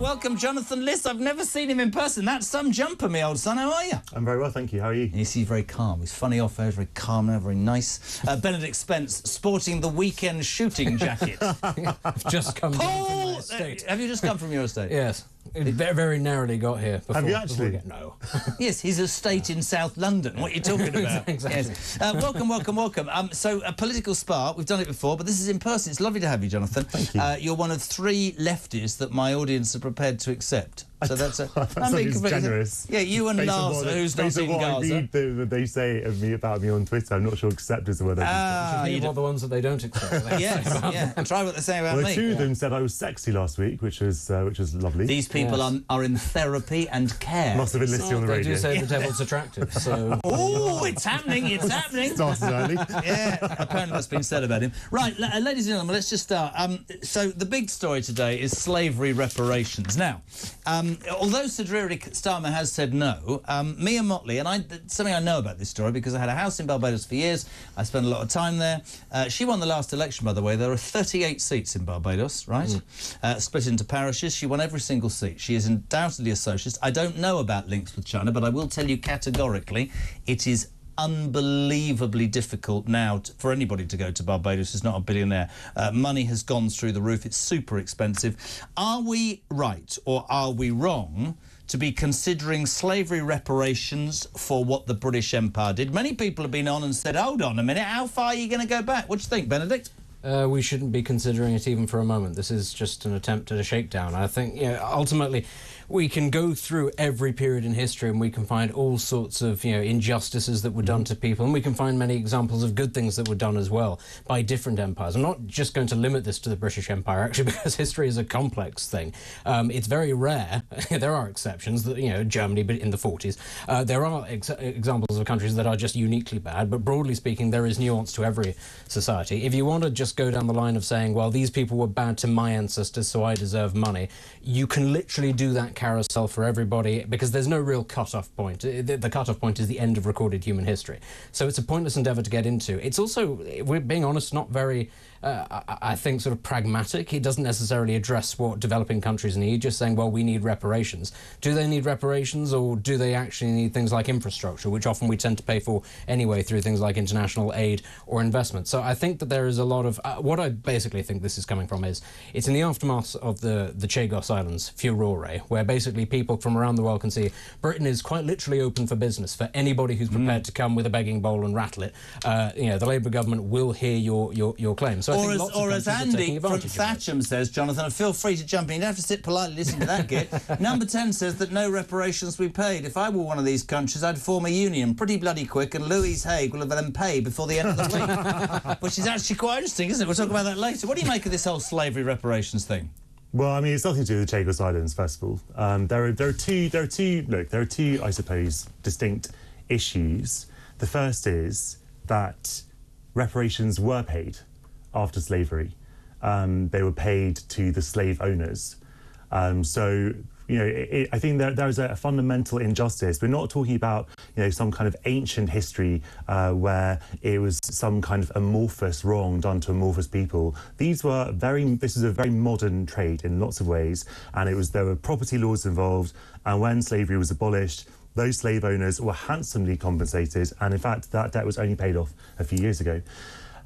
Welcome, Jonathan Liss. I've never seen him in person. That's some jumper, me old son. How are you? I'm very well, thank you. How are you? He's very calm. He's funny off air, very calm now, very nice. Benedict Spence, sporting the weekend shooting jacket. I've just come down from my estate. Have you just come from your estate? Yes. Very, very narrowly got here. Before, have you actually? No. Yes, his estate in South London. What are you talking about? Exactly. Yes. Welcome. So, Political Spar, we've done it before, but this is in person. It's lovely to have you, Jonathan. Thank you. You're one of 3 lefties that my audience are prepared to accept. So that's I'm being generous. Yeah, you and Lars, who's not in Gaza. I read that they say about me on Twitter. I'm not sure accept is the word. You want the ones that they don't accept. Yes. Try what they say about me. 2 of them said I was sexy last week, which was lovely. These people are in therapy and care. Must have been listening on the radio. They do say the devil's attractive. So. Oh, it's happening! It's happening. Started early. Yeah, apparently that's been said about him. Right, ladies and gentlemen, let's just start. So the big story today is slavery reparations. Now, although Starmer has said no, Mia Motley, and something I know about this story because I had a house in Barbados for years. I spent a lot of time there. She won the last election, by the way. There are 38 seats in Barbados, right? Split into parishes. She won every single seat. She is undoubtedly a socialist. I don't know about links with China, but I will tell you categorically it is unbelievably difficult now for anybody to go to Barbados who's not a billionaire. Money has gone through the roof. It's super expensive. Are we right or are we wrong to be considering slavery reparations for what the British Empire did? Many people have been on and said, hold on a minute, how far are you going to go back? What do you think, Benedict? We shouldn't be considering it even for a moment. This is just an attempt at a shakedown. I think, ultimately, we can go through every period in history and we can find all sorts of, injustices that were done to people, and we can find many examples of good things that were done as well by different empires. I'm not just going to limit this to the British Empire, actually, because history is a complex thing. It's very rare. There are exceptions, that Germany, but in the 40s. There are examples of countries that are just uniquely bad, but broadly speaking, there is nuance to every society. If you want to just go down the line of saying, well, these people were bad to my ancestors, so I deserve money, you can literally do that carousel for everybody because there's no real cut-off point. The cut-off point is the end of recorded human history. So it's a pointless endeavour to get into. It's also, we're being honest, not very, I think, sort of pragmatic. It doesn't necessarily address what developing countries need, just saying, well, we need reparations. Do they need reparations, or do they actually need things like infrastructure, which often we tend to pay for anyway through things like international aid or investment? So I think that there is a lot of, what I basically think this is coming from is, it's in the aftermath of the Chagos Islands furore, where basically people from around the world can see Britain is quite literally open for business for anybody who's prepared to come with a begging bowl and rattle it. The Labour government will hear your claims. So or as Andy from Thatcham says, Jonathan, and feel free to jump in. You don't have to sit politely listening to that git. Number 10 says that no reparations will be paid. If I were one of these countries, I'd form a union pretty bloody quick, and Louise Haig will have them pay before the end of the week. Which is actually quite interesting, isn't it? We'll talk about that later. What do you make of this whole slavery reparations thing? Well, I mean, it's nothing to do with the Chagos Islands, first of all. There are two, I suppose, distinct issues. The first is that reparations were paid after slavery. They were paid to the slave owners. I think there is a fundamental injustice. We're not talking about, some kind of ancient history where it was some kind of amorphous wrong done to amorphous people. This is a very modern trade in lots of ways, and there were property laws involved, and when slavery was abolished, those slave owners were handsomely compensated, and in fact, that debt was only paid off a few years ago.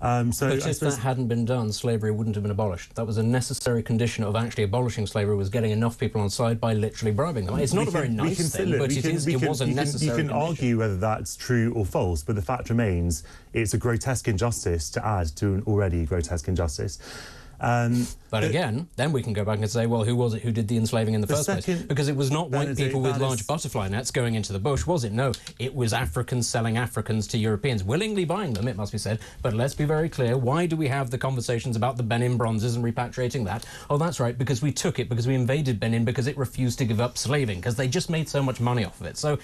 But if that hadn't been done, slavery wouldn't have been abolished. That was a necessary condition of actually abolishing slavery, was getting enough people on side by literally bribing them. It's not a very nice thing, but it was a necessary You can argue whether that's true or false, but the fact remains it's a grotesque injustice to add to an already grotesque injustice. But again, then we can go back and say, well, who was it who did the enslaving in the first place? Because it was not white people with large butterfly nets going into the bush, was it? No, it was Africans selling Africans to Europeans, willingly buying them, it must be said. But let's be very clear, why do we have the conversations about the Benin bronzes and repatriating that? Oh, that's right, because we took it, because we invaded Benin, because it refused to give up slaving, because they just made so much money off of it. So,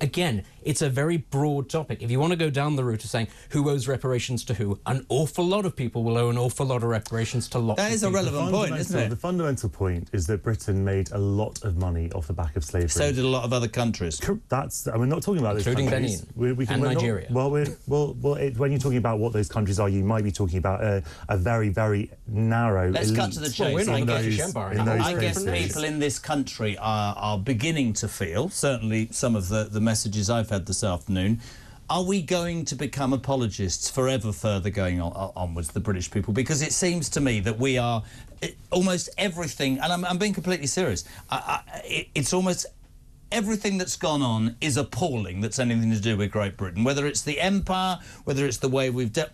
again, it's a very broad topic. If you want to go down the route of saying who owes reparations to who, an awful lot of people will owe an awful lot of reparations to to lots That of is a people. relevant point, isn't it? The fundamental point is that Britain made a lot of money off the back of slavery. So did a lot of other countries. That's. And we're not talking about Including those countries. Benin and Nigeria. When you're talking about what those countries are, you might be talking about a very, very narrow. Let's elite cut to the chase. we're not I the guess- British Empire in anymore. those I guess cases. people in this country are beginning to feel, certainly some of the messages I've had this afternoon, are we going to become apologists forever further going onwards, the British people? Because it seems to me that we are almost everything, and I'm being completely serious, it's almost everything that's gone on is appalling that's anything to do with Great Britain, whether it's the empire, whether it's the way we've dealt.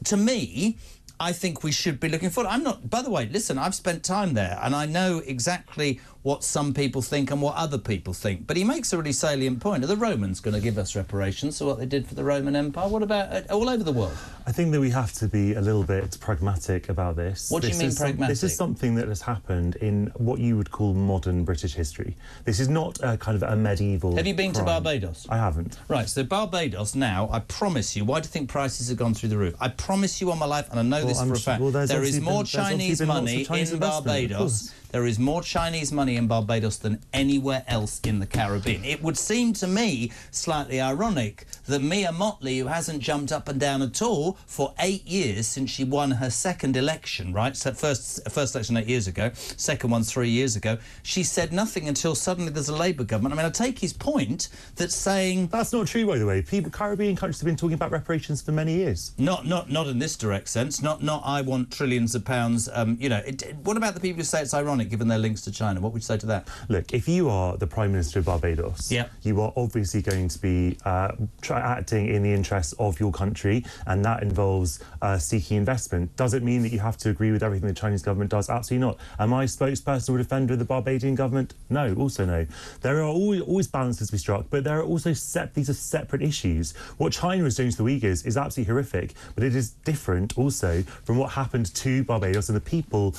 To me, I think we should be looking forward. I'm not, by the way, listen, I've spent time there and I know exactly what some people think and what other people think. But he makes a really salient point. Are the Romans going to give us reparations for what they did for the Roman Empire? What about all over the world? I think that we have to be a little bit pragmatic about this. What do you mean pragmatic? This is something that has happened in what you would call modern British history. This is not a kind of a medieval Have you been to crime. Barbados? I haven't. Right, so Barbados now, I promise you, why do you think prices have gone through the roof? I promise you on my life, and I know this for a fact, there is more Chinese money in Barbados. There is more Chinese money in Barbados than anywhere else in the Caribbean. It would seem to me slightly ironic that Mia Mottley, who hasn't jumped up and down at all for 8 years since she won her second election, right? So first election 8 years ago, second one 3 years ago, she said nothing until suddenly there's a Labour government. I mean, I take his point that saying... That's not true, by the way. Caribbean countries have been talking about reparations for many years. Not in this direct sense. Not I want trillions of pounds. What about the people who say it's ironic given their links to China? What would you say to that? Look, if you are the Prime Minister of Barbados, you are obviously going to be acting in the interests of your country, and that involves seeking investment. Does it mean that you have to agree with everything the Chinese government does? Absolutely not. Am I a spokesperson or defender of the Barbadian government? No, also no. There are always balances to be struck, but there are also these are separate issues. What China is doing to the Uyghurs is absolutely horrific, but it is different also from what happened to Barbados and the people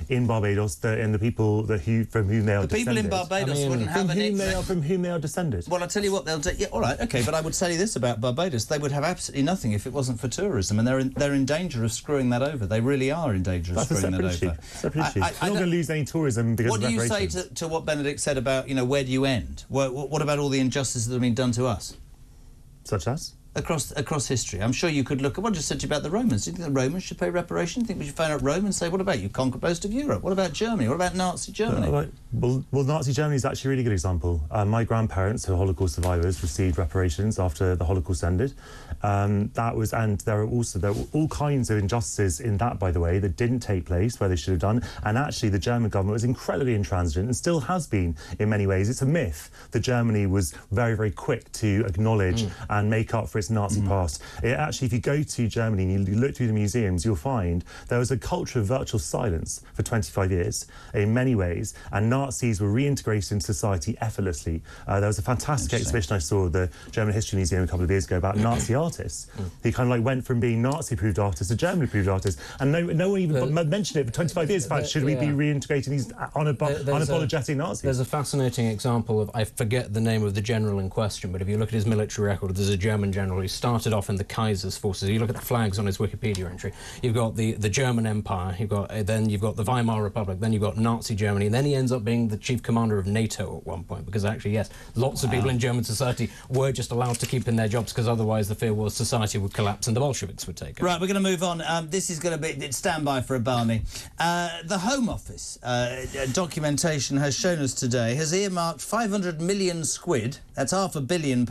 in Barbados and the people from whom they are descended. The people in Barbados wouldn't have from whom they are descended. Well, I'll tell you what they'll do. Yeah, all right, OK, but I would tell you this about Barbados. They would have absolutely nothing if it wasn't for tourism, and they're in danger of screwing that over. They really are in danger of screwing that over. Separate issue. We're not going to lose any tourism because of reparations. What do you say to what Benedict said about, where do you end? What about all the injustices that have been done to us? Such as? Across history. I'm sure you could look at what I just said to you about the Romans. Do you think the Romans should pay reparations? Do you think we should phone up Rome and say, what about you conquered most of Europe? What about Germany? What about Nazi Germany? Well, Nazi Germany is actually a really good example. My grandparents, who are Holocaust survivors, received reparations after the Holocaust ended. And there were all kinds of injustices in that, by the way, that didn't take place where they should have done. And actually, the German government was incredibly intransigent and still has been in many ways. It's a myth that Germany was very, very quick to acknowledge and make up for its Nazi past. Actually, if you go to Germany and you look through the museums, you'll find there was a culture of virtual silence for 25 years in many ways, and Nazis were reintegrated into society effortlessly. There was a fantastic exhibition I saw at the German History Museum a couple of years ago about Nazi artists. He kind of went from being Nazi-approved artists to German-approved artists, and no one even mentioned it for 25 years. In fact, should we be reintegrating these unapologetic Nazis? There's a fascinating example of, I forget the name of the general in question, but if you look at his military record, there's a German general who started off in the Kaiser's forces. You look at the flags on his Wikipedia entry, you've got the German Empire, then you've got the Weimar Republic, then you've got Nazi Germany, and then he ends up being the chief commander of NATO at one point, because actually, yes, lots of people in German society were just allowed to keep in their jobs because otherwise the fear was society would collapse and the Bolsheviks would take over. Right, we're going to move on. This is going to be... Stand by for a balmy. The Home Office documentation has shown us today has earmarked 500 million squid, that's £500 million,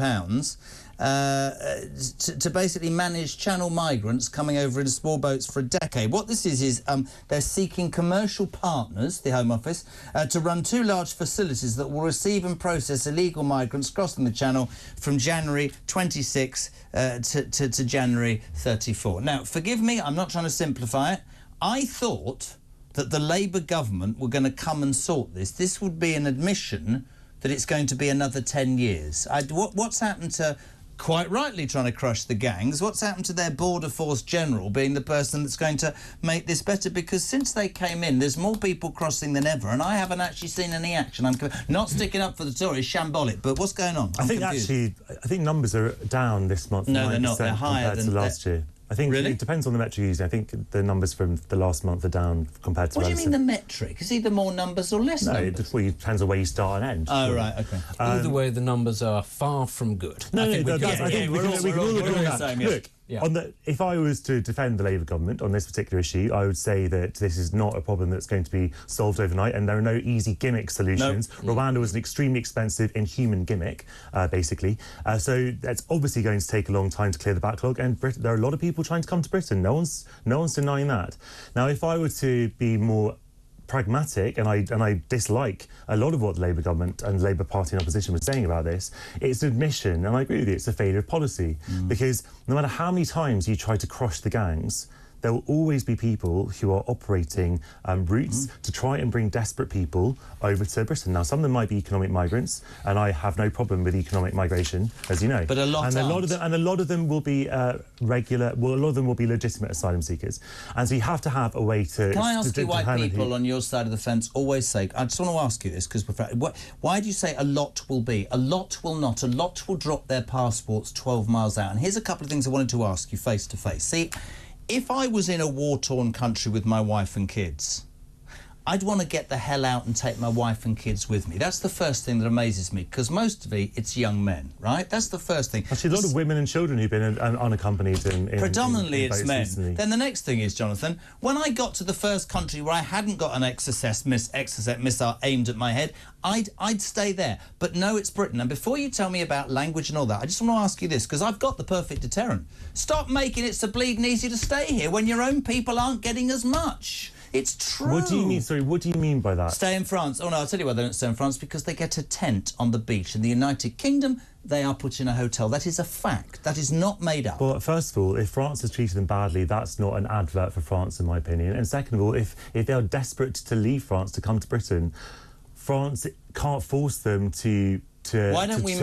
to basically manage Channel migrants coming over in small boats for a decade. What this is they're seeking commercial partners, the Home Office, to run 2 large facilities that will receive and process illegal migrants crossing the Channel from January 26 to January 34. Now, forgive me, I'm not trying to simplify it. I thought that the Labour government were going to come and sort this. This would be an admission that it's going to be another 10 years. What's happened to... quite rightly trying to crush the gangs. What's happened to their border force general being the person that's going to make this better? Because since they came in, there's more people crossing than ever, and I haven't actually seen any action. I'm not sticking up for the Tories, shambolic, but what's going on? I think numbers are down this month. No, they're not. They're higher than last year. I think Really? it depends on the metric you're using. I think the numbers from the last month are down compared to... What do you mean the metric? Is either more numbers or less numbers? It depends on where you start and end. Oh, right, OK. Either way, the numbers are far from good. No, I think we we're all looking at that. Look, if I was to defend the Labour government on this particular issue, I would say that this is not a problem that's going to be solved overnight, and there are no easy gimmick solutions. Nope. Rwanda was an extremely expensive, inhuman gimmick, basically. So that's obviously going to take a long time to clear the backlog, and there are a lot of people trying to come to Britain. No one's denying that. Now, if I were to be more pragmatic, and I dislike a lot of what the Labour government and the Labour Party in opposition was saying about this, it's an admission, and I agree with you, it's a failure of policy. Because no matter how many times you try to crush the gangs, there will always be people who are operating routes to try and bring desperate people over to Britain. Now, some of them might be economic migrants, and I have no problem with economic migration, as you know. But a lot of them will be a lot of them will be legitimate asylum seekers. And so you have to have a way to... Can I ask you why people on your side of the fence always say... I just want to ask you this, because why do you say a lot will be? A lot will not. A lot will drop their passports 12 miles out. And here's a couple of things I wanted to ask you face to face. See, if I was in a war-torn country with my wife and kids, I'd want to get the hell out and take my wife and kids with me. That's the first thing that amazes me, because mostly it's young men, right? That's the first thing. Actually, a lot of women and children who've been unaccompanied predominantly it's men. Recently. Then the next thing is, Jonathan, when I got to the first country where I hadn't got an Exocet missile aimed at my head, I'd stay there. But no, it's Britain. And before you tell me about language and all that, I just want to ask you this, because I've got the perfect deterrent. Stop making it so bleeding easy to stay here when your own people aren't getting as much. It's true. What do you mean? Sorry, what do you mean by that? Stay in France. Oh, no, I'll tell you why they don't stay in France, because they get a tent on the beach. In the United Kingdom, they are put in a hotel. That is a fact. That is not made up. Well, first of all, if France has treated them badly, that's not an advert for France, in my opinion. And second of all, if they are desperate to leave France to come to Britain, France can't force them to Why don't we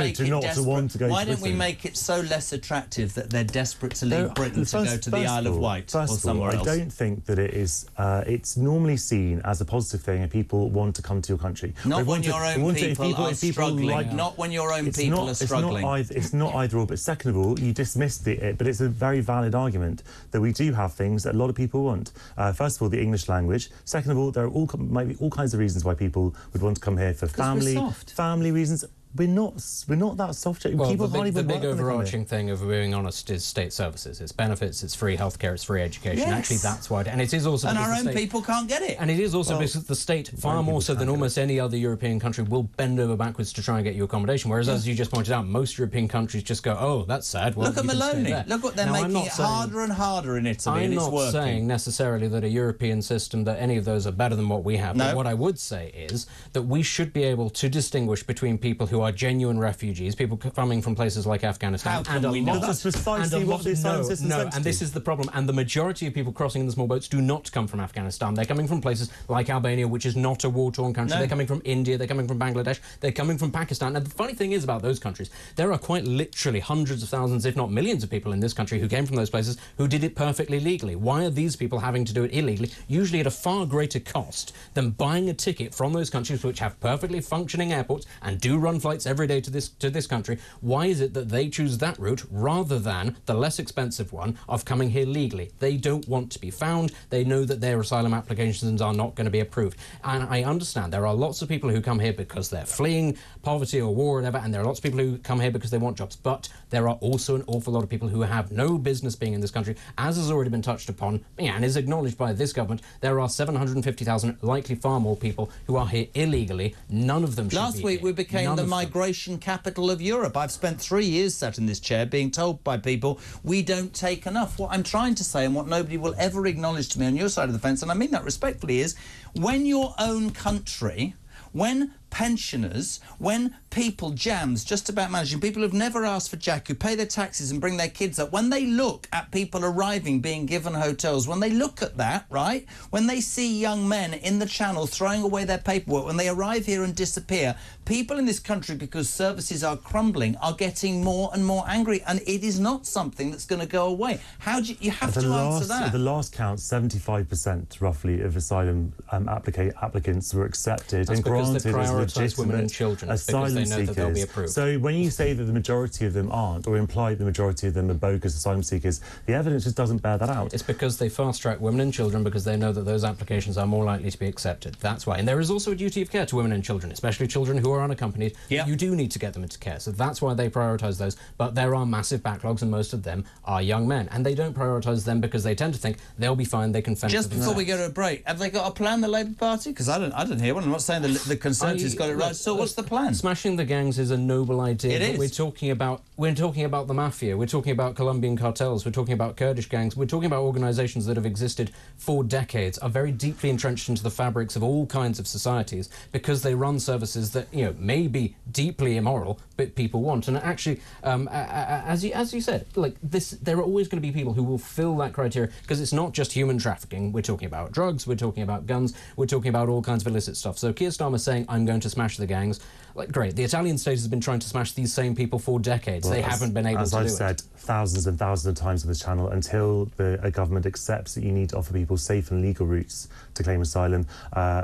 make it so less attractive that they're desperate to leave Britain to go to the Isle of Wight or somewhere else? I don't think that it is. It's normally seen as a positive thing if people want to come to your country. Not when your own people are struggling. Not when your own people are struggling. It's not either or. But second of all, you dismissed it. But it's a very valid argument that we do have things that a lot of people want. First of all, the English language. Second of all, there might be all kinds of reasons why people would want to come here for family reasons. We're not that soft. Well, the big overarching thing, if we're being honest, is state services. It's benefits, it's free healthcare, it's free education. Yes. Actually, that's why. And it is also... And our own people can't get it. And it is also because the state, far more so than almost any other European country, will bend over backwards to try and get you accommodation. Whereas, as you just pointed out, most European countries just go, oh, that's sad. Well, look at Maloney. Look what they're making it harder and harder in Italy, and it's working. I'm not saying necessarily that a European system, that any of those are better than what we have. No. But what I would say is that we should be able to distinguish between people who are genuine refugees, people coming from places like Afghanistan, and that's precisely what the asylum system is. And this is the problem. And the majority of people crossing in the small boats do not come from Afghanistan. They're coming from places like Albania, which is not a war-torn country. No. They're coming from India. They're coming from Bangladesh. They're coming from Pakistan. And the funny thing is about those countries, there are quite literally hundreds of thousands, if not millions, of people in this country who came from those places who did it perfectly legally. Why are these people having to do it illegally, usually at a far greater cost than buying a ticket from those countries which have perfectly functioning airports and do run flights every day to this country? Why is it that they choose that route rather than the less expensive one of coming here legally? They don't want to be found. They know that their asylum applications are not going to be approved. And I understand there are lots of people who come here because they're fleeing poverty or war or whatever, and there are lots of people who come here because they want jobs. But there are also an awful lot of people who have no business being in this country, as has already been touched upon and is acknowledged by this government. There are 750,000, likely far more people who are here illegally. None of them should be Last week we became the migration capital of Europe. I've spent 3 years sat in this chair being told by people we don't take enough. What I'm trying to say, and what nobody will ever acknowledge to me on your side of the fence, and I mean that respectfully, is when your own country, when pensioners, when people, jams, just about managing, people who've never asked for jack, who pay their taxes and bring their kids up, when they look at people arriving, being given hotels, when they look at that, right, when they see young men in the Channel throwing away their paperwork, when they arrive here and disappear, people in this country, because services are crumbling, are getting more and more angry, and it is not something that's going to go away. How do you have to answer that? The last count, 75% roughly of asylum applicants were accepted and granted as prioritise women and legitimate children asylum because they know seekers. that they'll be approved. So when you say that the majority of them aren't, or imply the majority of them are bogus asylum seekers, the evidence just doesn't bear that out. It's because they fast-track women and children because they know that those applications are more likely to be accepted. That's why. And there is also a duty of care to women and children, especially children who are unaccompanied. Yep. You do need to get them into care. So that's why they prioritise those. But there are massive backlogs, and most of them are young men. And they don't prioritise them because they tend to think they'll be fine, they can fend Just for before themselves. we go to a break, have they got a plan, the Labour Party? Because I don't hear one. I'm not saying the Conservatives got it right. So what's the plan? Smashing the gangs is a noble idea. It is. We're talking about the mafia. We're talking about Colombian cartels. We're talking about Kurdish gangs. We're talking about organisations that have existed for decades, are very deeply entrenched into the fabrics of all kinds of societies because they run services that may be deeply immoral, but people want. And actually, as you said, like this, there are always going to be people who will fill that criteria because it's not just human trafficking. We're talking about drugs. We're talking about guns. We're talking about all kinds of illicit stuff. So Keir Starmer saying, "I'm going to smash the gangs." Like, great. The Italian state has been trying to smash these same people for decades. They haven't been able to do it. As I've said thousands and thousands of times on this channel, until a government accepts that you need to offer people safe and legal routes to claim asylum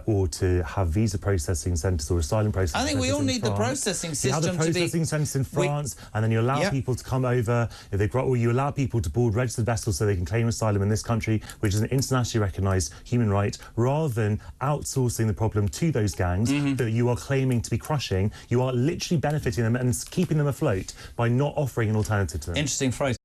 or to have visa processing centres or asylum processing centres. I think we all need the processing system to be... You have the processing centres in France, and then you allow people to come over, or you allow people to board registered vessels so they can claim asylum in this country, which is an internationally recognised human right, rather than outsourcing the problem to those gangs that you are claiming to be crushing. You are literally benefiting them and keeping them afloat by not offering an alternative to them. Interesting phrase.